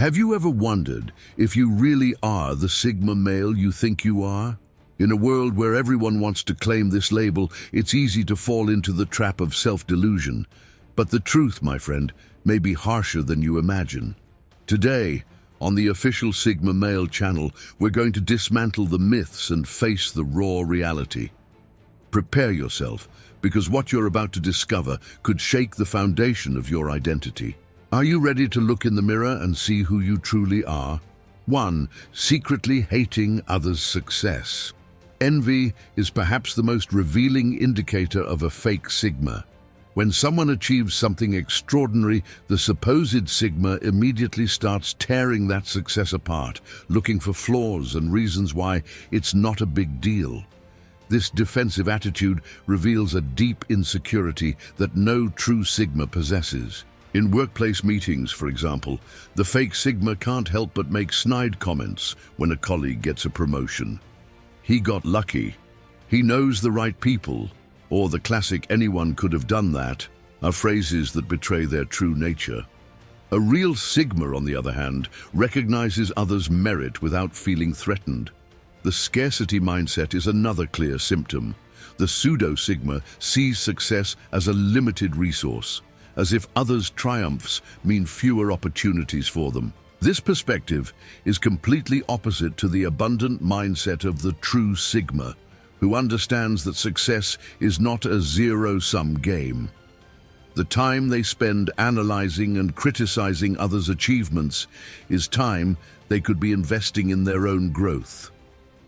Have you ever wondered if you really are the Sigma male you think you are? In a world where everyone wants to claim this label, it's easy to fall into the trap of self-delusion. But the truth, my friend, may be harsher than you imagine. Today, on the official Sigma Male channel, we're going to dismantle the myths and face the raw reality. Prepare yourself, because what you're about to discover could shake the foundation of your identity. Are you ready to look in the mirror and see who you truly are? 1. Secretly hating others' success. Envy is perhaps the most revealing indicator of a fake Sigma. When someone achieves something extraordinary, the supposed Sigma immediately starts tearing that success apart, looking for flaws and reasons why it's not a big deal. This defensive attitude reveals a deep insecurity that no true Sigma possesses. In workplace meetings, for example, the fake Sigma can't help but make snide comments when a colleague gets a promotion. He got lucky. He knows the right people. Or the classic "anyone could have done that" are phrases that betray their true nature. A real Sigma, on the other hand, recognizes others' merit without feeling threatened. The scarcity mindset is another clear symptom. The pseudo-Sigma sees success as a limited resource, as if others' triumphs mean fewer opportunities for them. This perspective is completely opposite to the abundant mindset of the true Sigma, who understands that success is not a zero-sum game. The time they spend analyzing and criticizing others' achievements is time they could be investing in their own growth.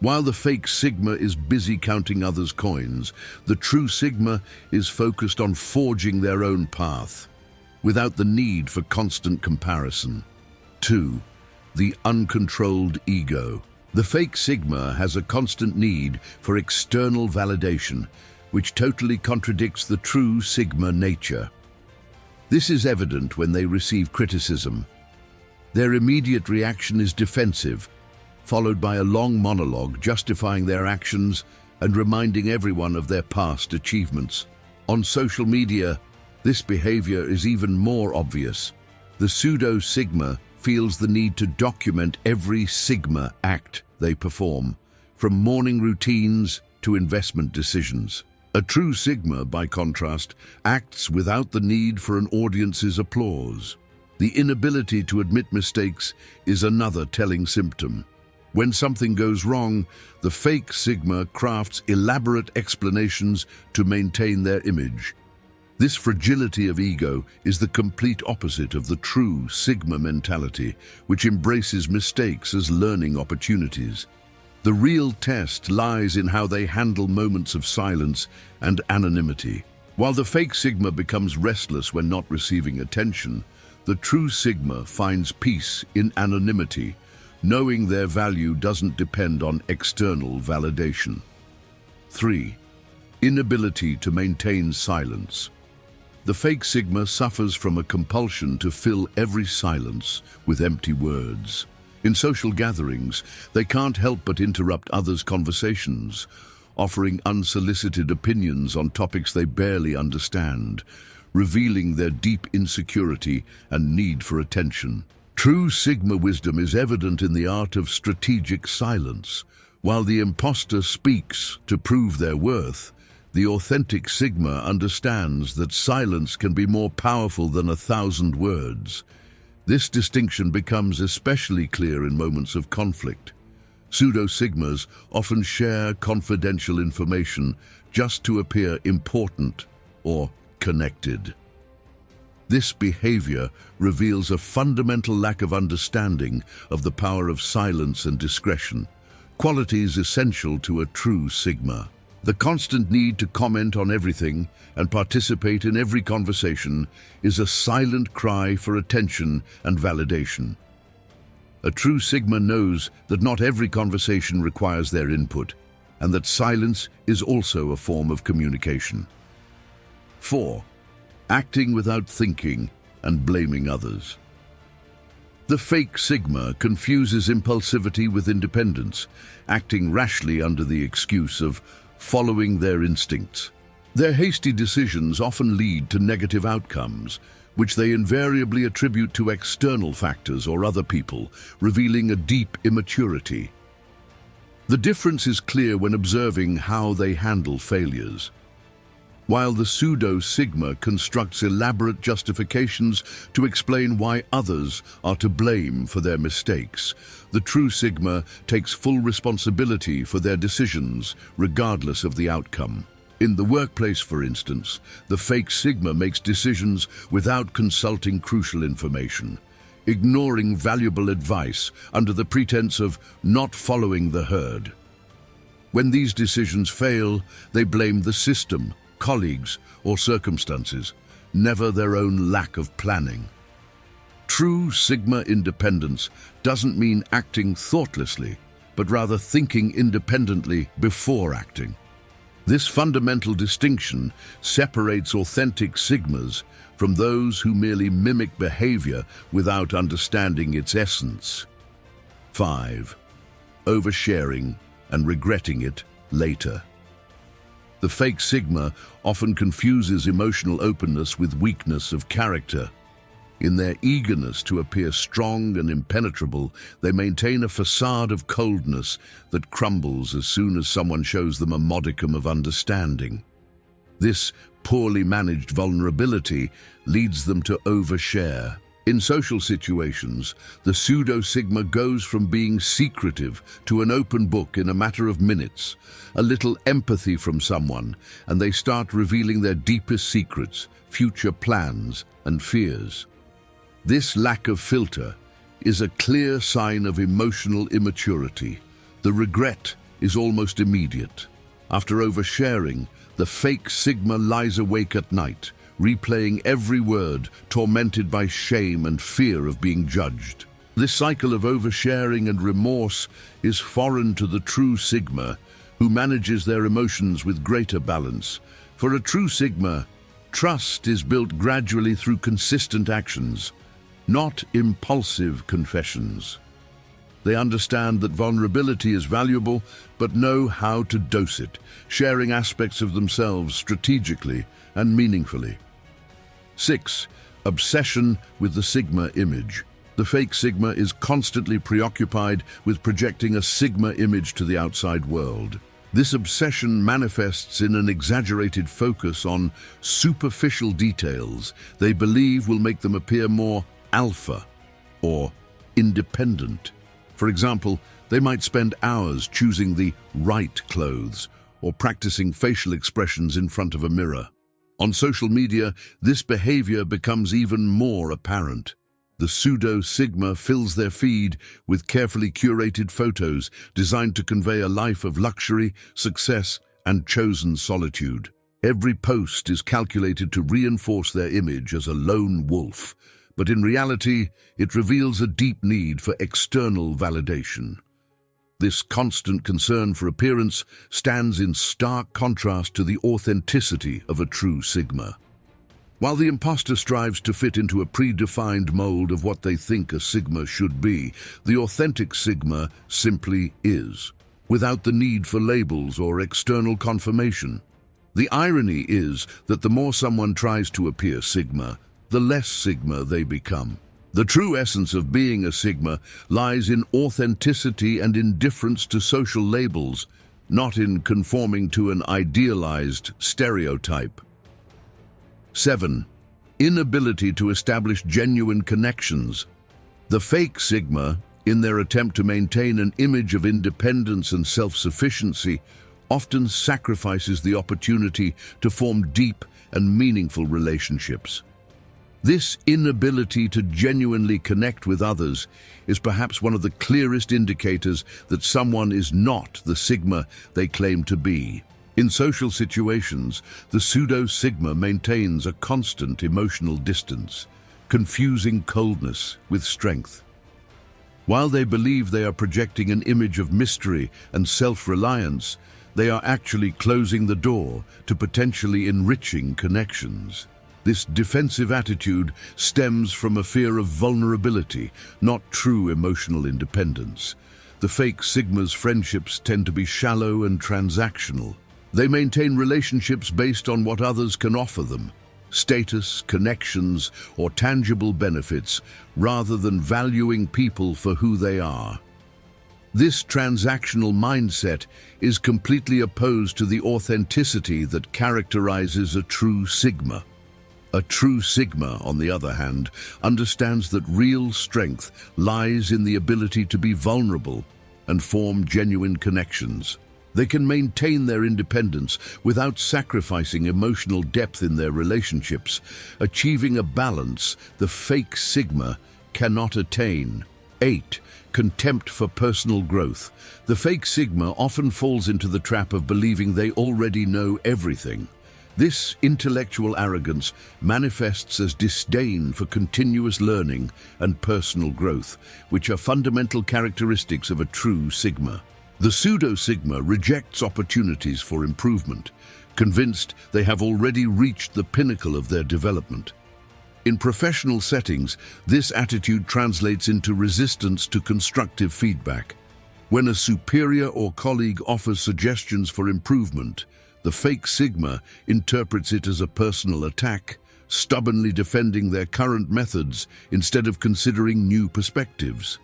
While the fake Sigma is busy counting others' coins, the true Sigma is focused on forging their own path, without the need for constant comparison. 2. The uncontrolled ego. The fake Sigma has a constant need for external validation, which totally contradicts the true Sigma nature. This is evident when they receive criticism. Their immediate reaction is defensive, followed by a long monologue justifying their actions and reminding everyone of their past achievements. On social media, this behavior is even more obvious. The pseudo-Sigma feels the need to document every Sigma act they perform, from morning routines to investment decisions. A true Sigma, by contrast, acts without the need for an audience's applause. The inability to admit mistakes is another telling symptom. When something goes wrong, the fake Sigma crafts elaborate explanations to maintain their image. This fragility of ego is the complete opposite of the true Sigma mentality, which embraces mistakes as learning opportunities. The real test lies in how they handle moments of silence and anonymity. While the fake Sigma becomes restless when not receiving attention, the true Sigma finds peace in anonymity, knowing their value doesn't depend on external validation. 3. Inability to maintain silence. The fake Sigma suffers from a compulsion to fill every silence with empty words. In social gatherings, they can't help but interrupt others' conversations, offering unsolicited opinions on topics they barely understand, revealing their deep insecurity and need for attention. True Sigma wisdom is evident in the art of strategic silence. While the imposter speaks to prove their worth, the authentic Sigma understands that silence can be more powerful than 1,000 words. This distinction becomes especially clear in moments of conflict. Pseudo-Sigmas often share confidential information just to appear important or connected. This behavior reveals a fundamental lack of understanding of the power of silence and discretion, qualities essential to a true Sigma. The constant need to comment on everything and participate in every conversation is a silent cry for attention and validation. A true Sigma knows that not every conversation requires their input, and that silence is also a form of communication. 4. Acting without thinking and blaming others. The fake Sigma confuses impulsivity with independence, acting rashly under the excuse of following their instincts. Their hasty decisions often lead to negative outcomes, which they invariably attribute to external factors or other people, revealing a deep immaturity. The difference is clear when observing how they handle failures. While the pseudo-sigma constructs elaborate justifications to explain why others are to blame for their mistakes, the true sigma takes full responsibility for their decisions, regardless of the outcome. In the workplace, for instance, the fake sigma makes decisions without consulting crucial information, ignoring valuable advice under the pretense of not following the herd. When these decisions fail, they blame the system, colleagues, or circumstances, never their own lack of planning. True sigma independence doesn't mean acting thoughtlessly, but rather thinking independently before acting. This fundamental distinction separates authentic sigmas from those who merely mimic behavior without understanding its essence. 5. Oversharing and regretting it later. The fake sigma often confuses emotional openness with weakness of character. In their eagerness to appear strong and impenetrable, they maintain a facade of coldness that crumbles as soon as someone shows them a modicum of understanding. This poorly managed vulnerability leads them to overshare. In social situations, the pseudo-sigma goes from being secretive to an open book in a matter of minutes. A little empathy from someone, and they start revealing their deepest secrets, future plans, and fears. This lack of filter is a clear sign of emotional immaturity. The regret is almost immediate. After oversharing, the fake sigma lies awake at night, replaying every word, tormented by shame and fear of being judged. This cycle of oversharing and remorse is foreign to the true sigma, who manages their emotions with greater balance. For a true sigma, trust is built gradually through consistent actions, not impulsive confessions. They understand that vulnerability is valuable, but know how to dose it, sharing aspects of themselves strategically and meaningfully. 6. Obsession with the sigma image. The fake sigma is constantly preoccupied with projecting a sigma image to the outside world. This obsession manifests in an exaggerated focus on superficial details they believe will make them appear more alpha or independent. For example, they might spend hours choosing the right clothes or practicing facial expressions in front of a mirror. On social media, this behavior becomes even more apparent. The pseudo-sigma fills their feed with carefully curated photos designed to convey a life of luxury, success, and chosen solitude. Every post is calculated to reinforce their image as a lone wolf, but in reality, it reveals a deep need for external validation. This constant concern for appearance stands in stark contrast to the authenticity of a true sigma. While the imposter strives to fit into a predefined mold of what they think a sigma should be, the authentic sigma simply is, without the need for labels or external confirmation. The irony is that the more someone tries to appear sigma, the less sigma they become. The true essence of being a sigma lies in authenticity and indifference to social labels, not in conforming to an idealized stereotype. 7. Inability to establish genuine connections. The fake sigma, in their attempt to maintain an image of independence and self-sufficiency, often sacrifices the opportunity to form deep and meaningful relationships. This inability to genuinely connect with others is perhaps one of the clearest indicators that someone is not the sigma they claim to be. In social situations, the pseudo-sigma maintains a constant emotional distance, confusing coldness with strength. While they believe they are projecting an image of mystery and self-reliance, they are actually closing the door to potentially enriching connections. This defensive attitude stems from a fear of vulnerability, not true emotional independence. The fake sigma's friendships tend to be shallow and transactional. They maintain relationships based on what others can offer them, status, connections, or tangible benefits, rather than valuing people for who they are. This transactional mindset is completely opposed to the authenticity that characterizes a true Sigma. A true Sigma, on the other hand, understands that real strength lies in the ability to be vulnerable and form genuine connections. They can maintain their independence without sacrificing emotional depth in their relationships, achieving a balance the fake Sigma cannot attain. 8. Contempt for personal growth. The fake Sigma often falls into the trap of believing they already know everything. This intellectual arrogance manifests as disdain for continuous learning and personal growth, which are fundamental characteristics of a true Sigma. The pseudo-Sigma rejects opportunities for improvement, convinced they have already reached the pinnacle of their development. In professional settings, this attitude translates into resistance to constructive feedback. When a superior or colleague offers suggestions for improvement, the fake Sigma interprets it as a personal attack, stubbornly defending their current methods instead of considering new perspectives.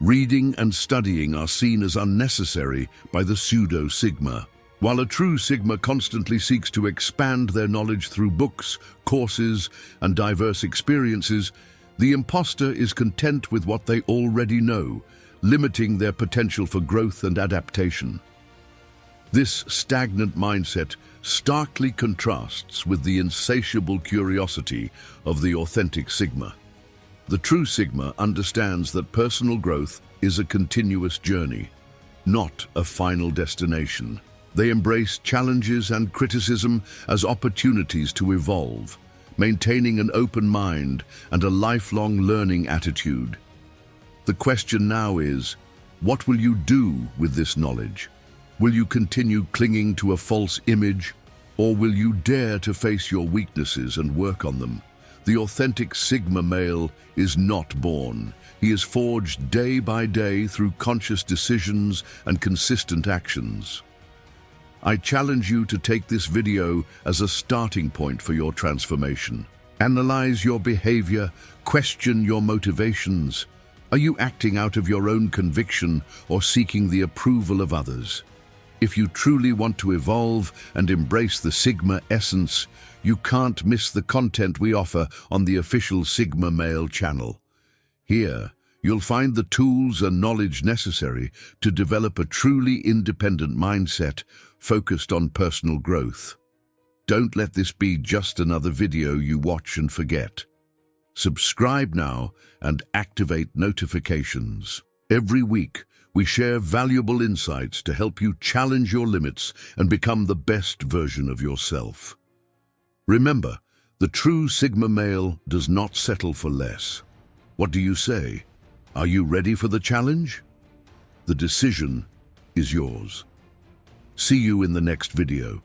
Reading and studying are seen as unnecessary by the pseudo-Sigma, while a true Sigma constantly seeks to expand their knowledge through books, courses, and diverse experiences. The imposter is content with what they already know, limiting their potential for growth and adaptation. This stagnant mindset starkly contrasts with the insatiable curiosity of the authentic Sigma. The true Sigma understands that personal growth is a continuous journey, not a final destination. They embrace challenges and criticism as opportunities to evolve, maintaining an open mind and a lifelong learning attitude. The question now is, what will you do with this knowledge? Will you continue clinging to a false image, or will you dare to face your weaknesses and work on them? The authentic Sigma male is not born. He is forged day by day through conscious decisions and consistent actions. I challenge you to take this video as a starting point for your transformation. Analyze your behavior, question your motivations. Are you acting out of your own conviction or seeking the approval of others? If you truly want to evolve and embrace the Sigma essence, you can't miss the content we offer on the official Sigma Male channel. Here, you'll find the tools and knowledge necessary to develop a truly independent mindset focused on personal growth. Don't let this be just another video you watch and forget. Subscribe now and activate notifications. Every week, we share valuable insights to help you challenge your limits and become the best version of yourself. Remember, the true Sigma male does not settle for less. What do you say? Are you ready for the challenge? The decision is yours. See you in the next video.